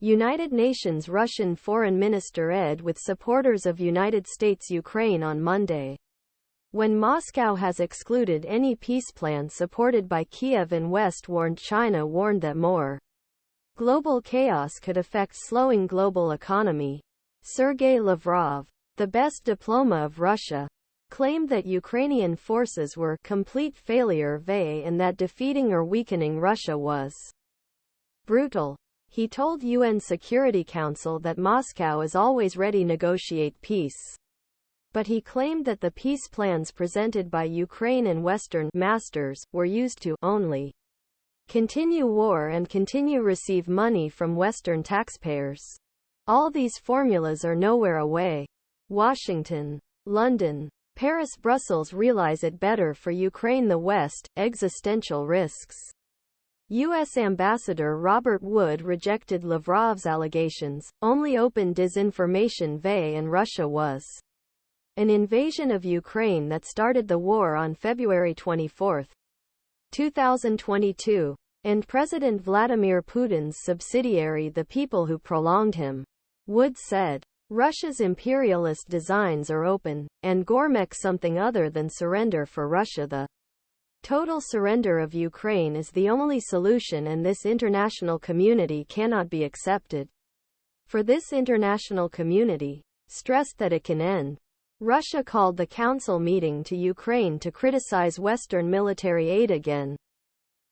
United Nations Russian Foreign Minister ed with supporters of United States Ukraine on Monday. When Moscow has excluded any peace plan supported by Kiev and West, China warned that more global chaos could affect slowing global economy. Sergey Lavrov, the best diploma of Russia, claimed that Ukrainian forces were complete failure and that defeating or weakening Russia was brutal. He told UN Security Council that Moscow is always ready to negotiate peace. But he claimed that the peace plans presented by Ukraine and Western masters were used to only continue war and continue receive money from Western taxpayers. All these formulas are nowhere away. Washington, London, Paris, Brussels realize it better for Ukraine, the West, existential risks. U.S. Ambassador Robert Wood rejected Lavrov's allegations, only open disinformation and Russia was an invasion of Ukraine that started the war on February 24, 2022, and President Vladimir Putin's subsidiary, the people who prolonged him. Wood said, Russia's imperialist designs are open, and görmek something other than surrender for Russia. The total surrender of Ukraine is the only solution, and this international community cannot be accepted. For this international community stressed that it can end. Russia called the council meeting to Ukraine to criticize Western military aid again.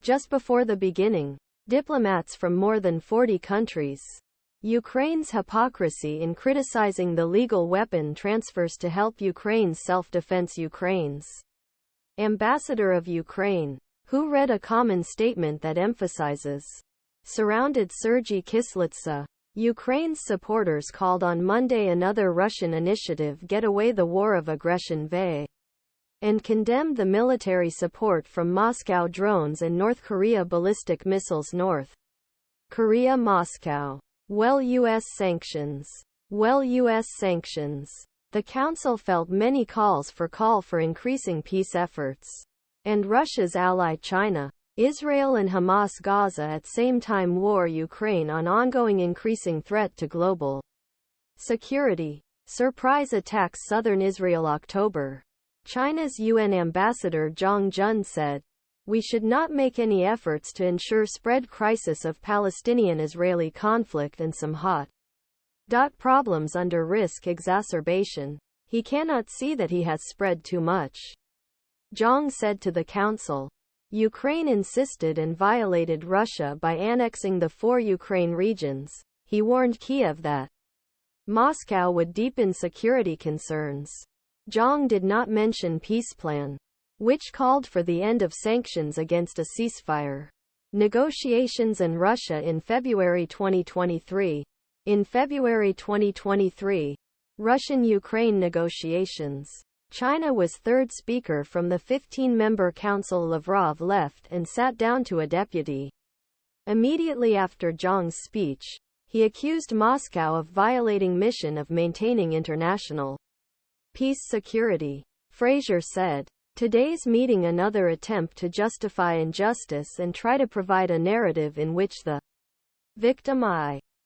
Just before the beginning, diplomats from more than 40 countries. Ukraine's hypocrisy in criticizing the legal weapon transfers to help Ukraine's self-defense. Ukraine's ambassador of Ukraine, who read a common statement that emphasizes surrounded Sergiy Kyslytsya. Ukraine's supporters called on Monday another Russian initiative get away the war of aggression and condemned the military support from Moscow drones and North Korea ballistic missiles. North Korea, Moscow. U.S. sanctions. U.S. sanctions. The Council felt many calls for increasing peace efforts. And Russia's ally China, Israel and Hamas Gaza at same time war Ukraine on ongoing increasing threat to global security. Surprise attacks southern Israel October. China's UN Ambassador Zhang Jun said, we should not make any efforts to ensure spread crisis of Palestinian-Israeli conflict and some hot problems under risk exacerbation. He cannot see that he has spread too much. Zhang said to the Council, Ukraine insisted and violated Russia by annexing the 4 Ukraine regions. He warned Kiev that Moscow would deepen security concerns. Zhang did not mention peace plan, which called for the end of sanctions against a ceasefire negotiations in Russia in February 2023. In February 2023, Russian-Ukraine negotiations. China was third speaker from the 15-member council. Lavrov left and sat down to a deputy. Immediately after Zhang's speech, he accused Moscow of violating mission of maintaining international peace security. Fraser said, today's meeting another attempt to justify injustice and try to provide a narrative in which the victim